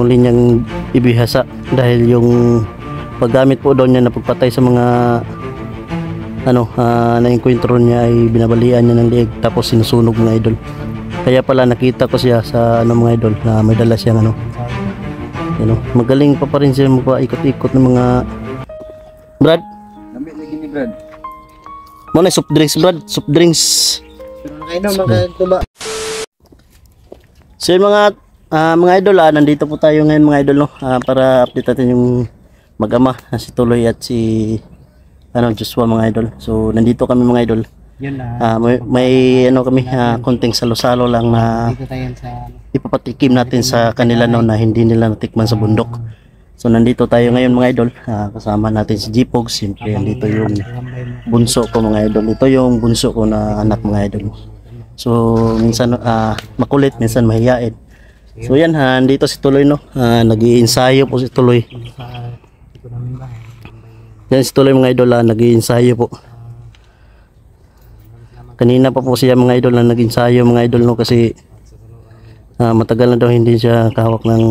muli niyang ibihasa dahil yung paggamit po daw niya na pagpatay sa mga na-encuentro niya ay binabalian niya ng liig tapos sinusunog mga idol. Kaya pala nakita ko siya sa mga idol na may dala siyang magaling pa rin siya magpaikot-ikot ng mga Brad. Lamig lagi ni Brad. Muna soft drinks Brad, soft drinks. Pero nakainom mga tuba. So yung mga idol, nandito po tayo ngayon mga idol, no? Para update natin yung mag-ama si Tuloy at si Joshua mga idol. So nandito kami mga idol. Yun na. May kami konting salo-salo lang na Dito tayo sa ipapatikim natin sa kanila no, na hindi nila natikman sa bundok. So nandito tayo ngayon mga idol. Kasama natin si Jipog. Siyempre nandito yung bunso ko mga idol. Ito yung bunso ko na anak mga idol. So minsan makulit, minsan mahiyain. So yan, nandito si Tuloy no. Nag-iensayo po si Tuloy. Yan si Tuloy mga idol, nag-iensayo po. Kanina pa po siya mga idol na nag-ensayo mga idol no, kasi matagal na daw hindi siya kahawak ng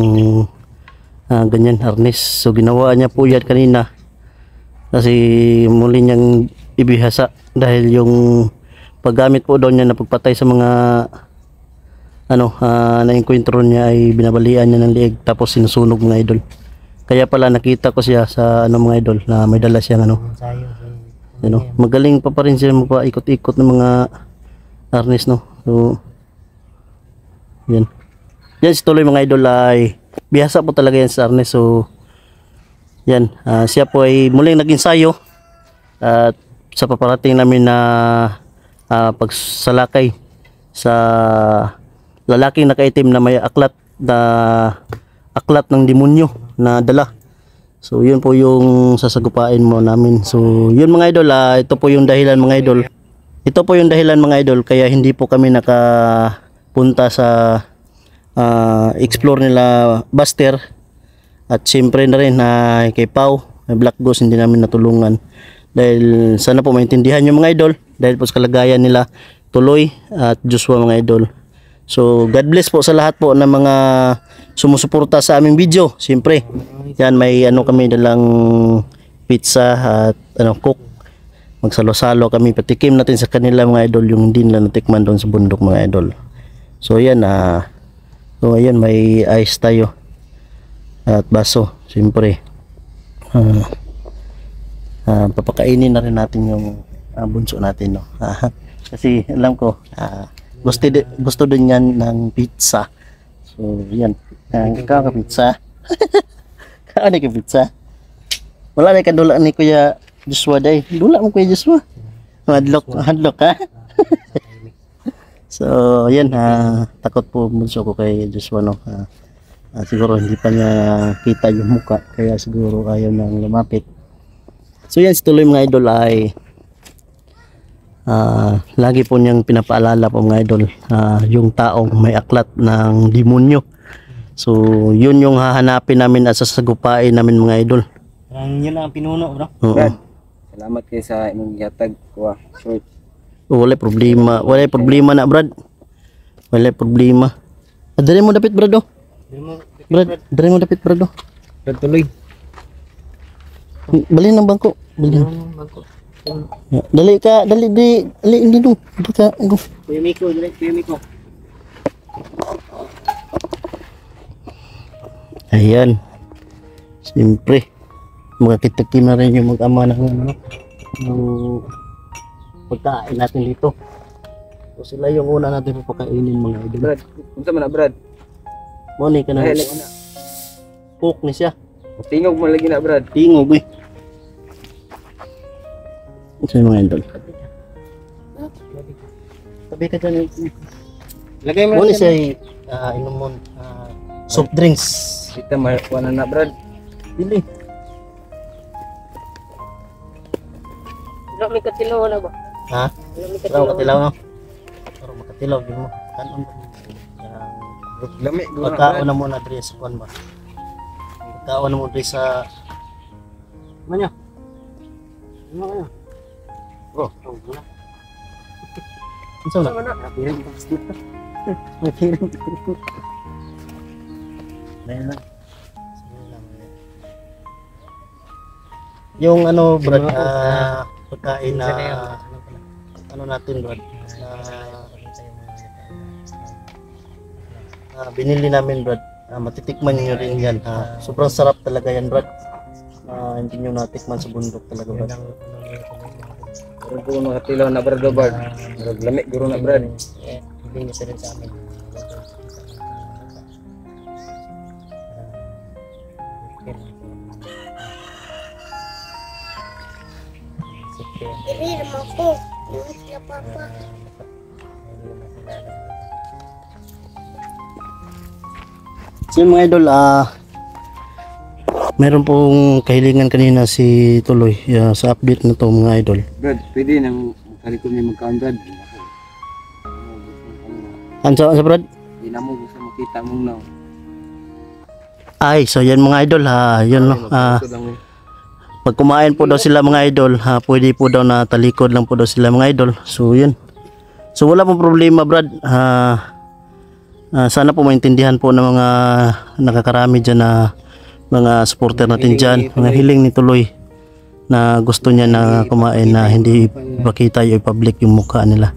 ganyan harness. So ginawa niya po yan kanina kasi muli niyang ibihasa dahil yung paggamit po daw niya na pagpatay sa mga na-encuentro niya ay binabalian niya ng liig tapos sinusunog mga idol. Kaya pala nakita ko siya sa mga idol na may dala siyang magaling pa rin siya magpaikot-ikot ng mga harness no. So yan si Tuloy mga idol ay bihasa po talaga yan sa harness. So yan, siya po ay muling nag-ensayo at sa paparating namin na pagsalakay sa lalaking nakaitim na may aklat ng demonyo na dala. So yun po yung sasagupain mo namin. So yun mga idol, ito po yung dahilan mga idol. Ito po yung dahilan mga idol kaya hindi po kami nakapunta sa explore nila Buster. At siyempre na rin kay Pau, Black Ghost, hindi namin natulungan. Dahil sana po maintindihan nyo mga idol, dahil po sa kalagayan nila Tuloy at Joshua mga idol. So God bless po sa lahat po ng mga sumusuporta sa aming video. Siyempre yan, may kami dalang pizza at cook. Magsalo-salo kami, patikim natin sa kanila mga idol yung hindi nila natikman doon sa bundok mga idol. So yan, so ayan, may ice tayo at baso. Siyempre papakainin na rin natin yung bunso natin no. Kasi alam ko gusto din yan ng pizza. So yan, pizza. Ano ka pizza? Wala na kadula ni Kuya Joshua day. Dula mo Kuya Joshua. Hadlock ha. So yan, takot po bunso ko kay Joshua no. Siguro hindi pa niya kita yung muka kaya siguro ayaw nang lumapit. So yan, si Tuloy mga idol ay lagi po niyang pinapaalala po mga idol yung taong may aklat ng demonyo. So yun yung hahanapin namin at sasagupain namin mga idol. Yun ang pinuno bro. Brad, salamat kayo sa inyong yatag ko short. Wala problema na Brad. Wala problema. Dali mo dapit Brad oh. Dali mo dapit Brad oh. Brad Tuloy. Bali ng bangko. Bali. Dali hindi do. Dali ka. Kuya Miko. Ayan. Siyempre magkakita-kim na rin yung mag-ama ng pagkain natin dito. So sila yung una natin papakainin mga idol. Brad, unsa man na Brad? Moni ka na. Ay, Cook ni siya. tingog mo lagi na Brad. Tingog eh. Ito yung mga idol. Tabi ka dyan. Lagay mo Moni siya inom mo soft drinks. Kita makuha na Brad. Dili. Wala may katilaw na ba? Ha? Raw katilaw no? Pero makatilaw din mo. Kanon mo. Lami guna Pagkaon na muna dre sa kuan ba? Pagkaon na mo dre sa Manyo. Ano? Oh, wala. Unsa na? Napiring. Dahil na. Yung ano Brad, pagkain na ano natin Brad, binili namin Brad. Matitikman nyo rin yan. Sobrang sarap talaga yan Brad. Hindi nyo natikman sa bundok talaga Brad. Pero po mga tilaw na brad Brad. Lamig guro na brad. Hindi sa rin sa amin. Ini rumahku. Ini apa-apa. So yun mga idol, meron pong kahilingan kanina si Tuloy sa update na to mga idol. Brad, pwede nang kalikod niya magkaon brad. Ano sa Brad? Hindi na mo gusto makita mong now. Ay, so yan mga idol yun no. Pag kumain po daw sila mga idol, pwede po daw na talikod lang po daw sila mga idol. So yun. So wala pong problema Brad. Sana po maintindihan po ng mga nakakarami dyan na mga supporter natin dyan, mga hiling ni Tuloy na gusto niya na kumain na hindi ipakita yung public yung mukha nila.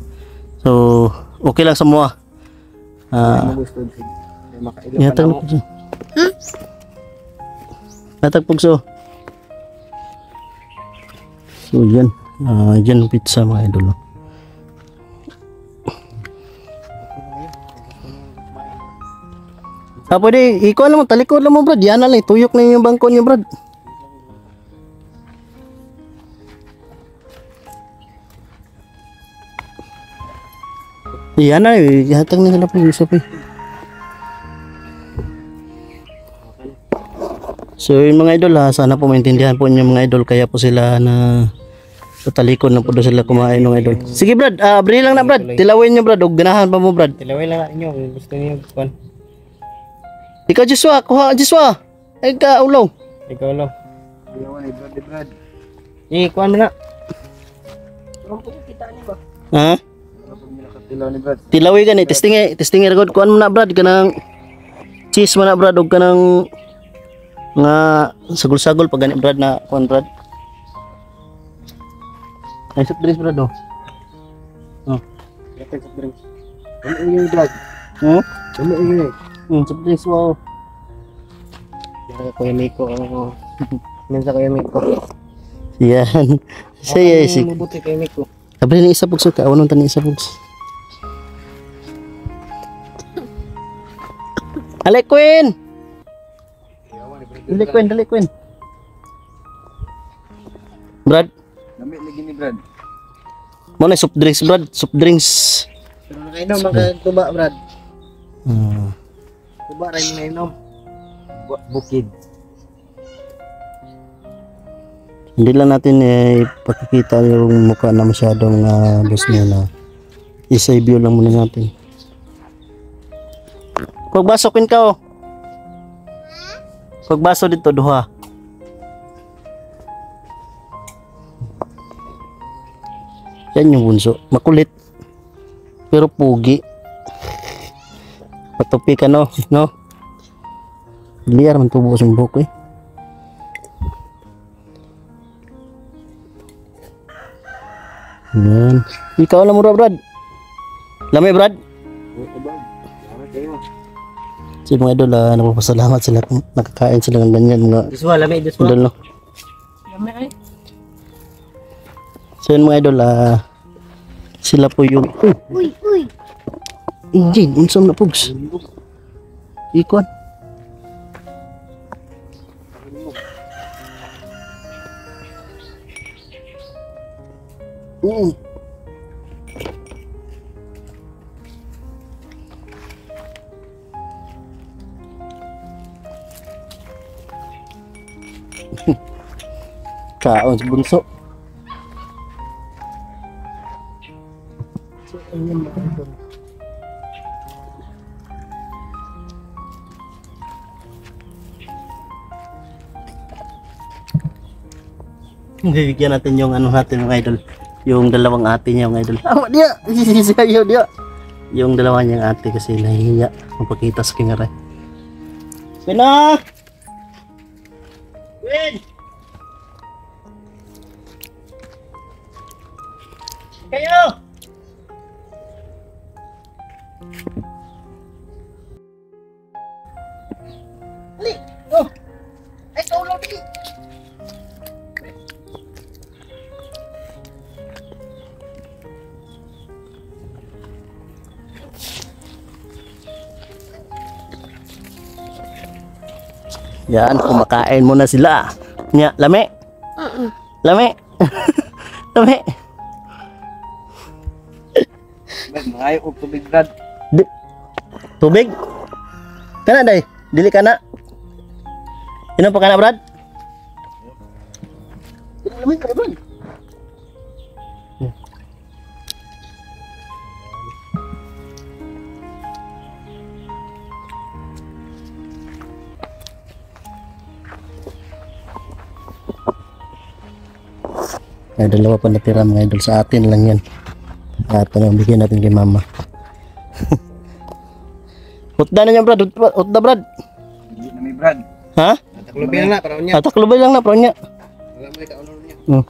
So okay lang sa mga Gusto makailan yatag po siya. Yatag po so. So yan, yan ang pizza mga idol. Pwede, ikaw lang mo, talikod lang mo Brad. Yan na lang, tuyok na yung bangko niyo Brad. Yan na, ihatag na sila po yung isa po. So yung mga idol sana po maintindihan po niyo mga idol, kaya po sila na talikod na po doon sila kumain ng idol. Sige Brad, abri lang na Brad, tilawin niyo Brad, o ganahan pa mo Brad. Tilawin lang ninyo. Gusto niyo kuan. Ikaw Joshua, kuha Joshua. Ay ka ulaw. Ikaw lang. Ayawan ni brad. Kuan mo na. Ha? Kapag nilakatilaw ni brad. Tilawi gani, testing ragod kuan mo na Brad, kanang cheese mo na Brad, og kanang nga sagol-sagol pag gani Brad na kuan Brad. Ay soft drinks Brad oh. Latag sa drinks. Ano yung brad? Ano yung Soft drinks wow. Kuya Miko. Minsan Kuya Miko. Yan. Say si. Mabuti Kuya Miko. Abri ni isa pugso ka, unong tani isa pugs. Dali Queen. Dali Queen. Brad, lamig lagi ni brad. mo na soft drinks Brad, soft drinks. Pero nakainom magtuba Brad. Tuba rin nainom. Bukid. Hindi lang natin ipakikita yung mukha na masyadong boss niya na isa view lang muna natin. Pagbasokin ka oh. Pagbaso dito duha. Yan yung bunso. Makulit. Pero pugi. Patupi ka no? No? Liar man tubo sa buhok eh. Yan. Ikaw lang mura Brad. Lamay Brad. Si mga idol, napapasalamat sila kung nakakain sila ng ganyan mga Joshua, lamig Joshua. idol no. So yun mga idol, sila po yung Uy, uy. Injin, unsam na pugs. Ikon. Kaon sa bunso. Bibigyan natin yung ano natin mga idol. Yung dalawang ate niya mga idol. Ah, dia! Sisisayaw dia! Yung dalawa niyang ate kasi nahihiya magpakita sa kamera. Pina! Win! Yan, kumakain muna sila. Nya, lami. Lami. Lami. Brad, mangayo og tubig Brad. Tubig. Kana day, dili kana. Inom pa kana, Brad? Lami ka, Brad. May dalawa pa natira mga idol, sa atin lang yan. At bigyan natin kay mama. Utda na niya, Brad. Utda, Brad. Hindi na may Brad. Ha? Taklubi na para niya. Taklubay lang na, pro niya. Wala mo ikaw niya.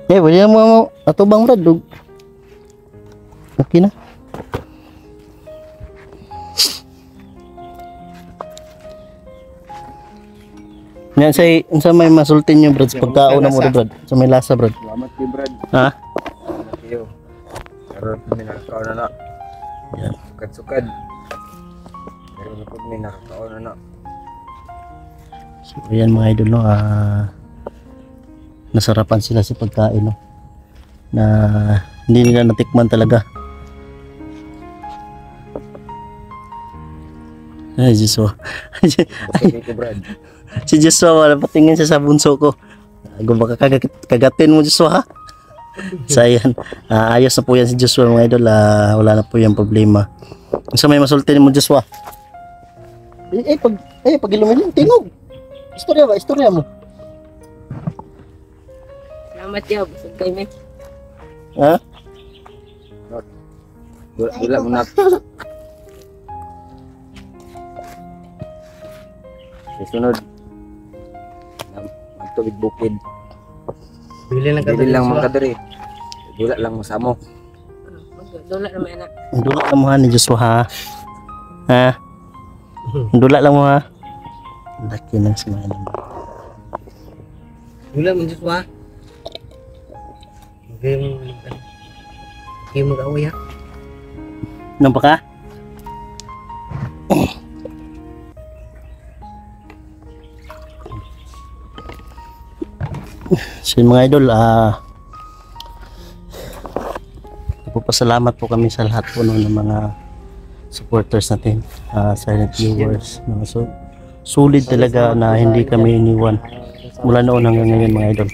Pwede na mo atubang, Brad. Okay na. Yan sa may masultin yung, Brad, sa pagkaon na mo, Brad. Sa may lasa, Brad. Salamat kay Brad. Ha? Salamat kayo. Karoon kami nakakaon na na. Yan. Sukad-sukad. Karoon kami nakakaon na na. So, ayan mga idol, no, nasarapan sila sa pagkain, no, na hindi nila natikman talaga. Ay, Joshua. Masakit kay Brad. Si Joshua, wala patingin siya sa bunso ko. Baka kagatin mo, Joshua, ha? So, ayan. Ayos na po yan si Joshua, mga idol. Wala na po yung problema. Sa may masultin mo, Joshua. Pag ilumin, tingog. Istorya mo. Salamat yaw, busog kayo may. Ha? Wala mo na. Sunod. Magtubig bukid. Bili lang Dili lang mga kadiri. Dula lang mo sa mo. Magdula na may anak. Ang dula lang mo, ha, ni Joshua, ha? Ha? Ang dula lang mo, ha? Laki ng smile mo. Wala mo Diyos ba? Kayo mag-away ha? Nang pa ka? So yun, mga idol, nagpapasalamat po kami sa lahat po, no, ng mga supporters natin, silent viewers, mga sulit talaga na hindi kami iniwan mula noon hanggang ngayon, mga idol.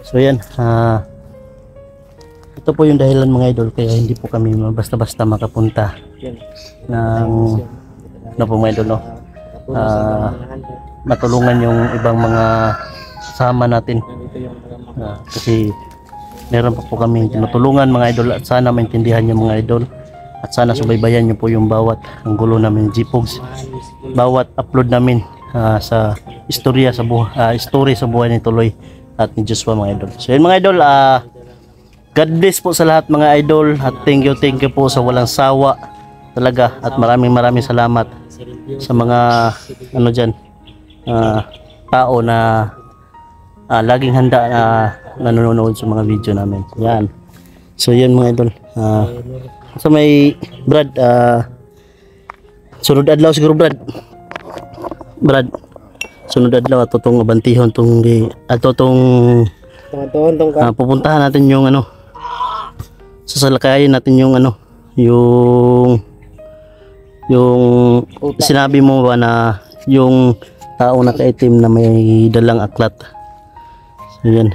So yan, ito po yung dahilan, mga idol, kaya hindi po kami basta-basta makapunta ng po, mga idol, no? Matulungan yung ibang mga kasama natin, kasi meron pa po kami tinutulungan, mga idol, at sana maintindihan nyo, mga idol, at sana subaybayan nyo po yung bawat ang gulo namin G-Pogs, bawat upload namin sa istorya sa buhay, story sa buhay ni Tuloy at ni Joshua, mga idol. So yun, mga idol, God bless po sa lahat, mga idol, at thank you po sa walang sawa talaga, at maraming salamat sa mga ano dyan, tao na laging handa na nanonood sa mga video namin. Yan. So yan, mga idol. So may Brad, sunod adlaw siguro, Brad, sunod adlaw at tong abantihon tong pupuntahan natin yung ano, sasalakayin natin yung ano, yung sinabi mo ba na yung tao nakaitim na may dalang aklat. So yan,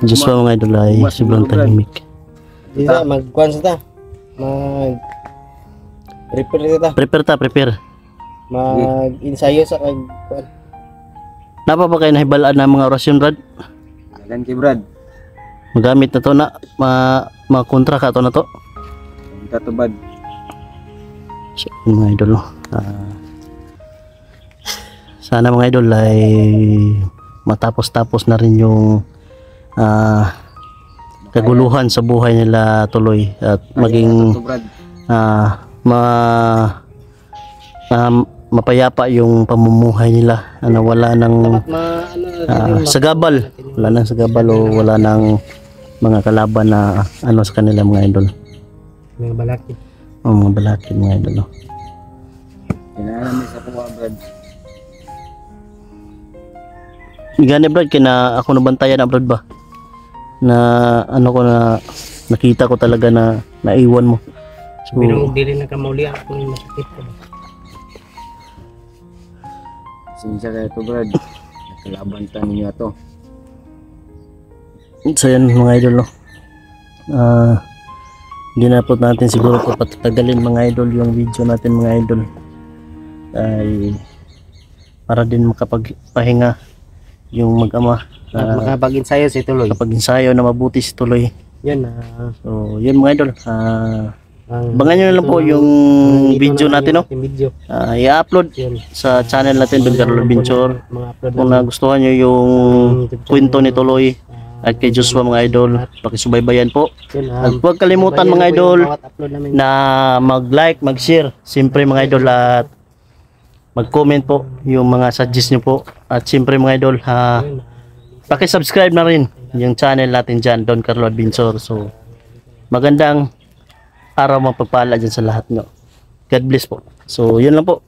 Joshua, mga idol, ay sobrang tahimik. Di na, mag-kuhan sa ta. Prepare. Mag-ensayo sa kag-kuhan. Napa ba kayo nahibalaan ng mga orasyon, Brad? Kailan kay Brad? Magamit na to na makontra ka to na to. Kita to bad. So, yun, mga idol, no? Sana, mga idol, ay matapos-tapos na rin yung kaguluhan sa buhay nila Tuloy, at maging To Brad. mapayapa yung pamumuhay nila, wala nang sagabal, o wala nang mga kalaban na sa kanila, mga idol. Mga balaki. Mga balakid, mga idol, no? Kailangan namin sa kuha Brad. Gani Brad, kina ako nabantayan na Brad ba? Na ano ko na nakita ko talaga na naiwan mo. So, Pero di rin nagkamauli ako yung masakit ko. Sinsya kayo to Brad. Nakalaban ta ninyo to. so yan mga idol no. Hindi na po natin siguro po patatagalin mga idol yung video natin mga idol. Ay para din makapagpahinga yung mag-ama. At makapag-insayo si Tuloy. Kapag ensayo na mabuti si Tuloy. Yan So yun mga idol. ang Abangan nyo na lang po yung video natin no. Video. I-upload Yan. sa channel natin Don Carlo Adventure. Mga upload Kung nagustuhan nyo yung kwento ni Tuloy at kay Joshua mga idol, pakisubaybayan po. At huwag kalimutan mga idol na mag-like, mag-share. Siyempre mga idol at mag-comment po yung mga suggest nyo po. At siyempre mga idol, pakisubscribe na rin yung channel natin dyan, Don Carlo Adventure. So, magandang araw mapagpala dyan sa lahat nyo. God bless po. So, yun lang po.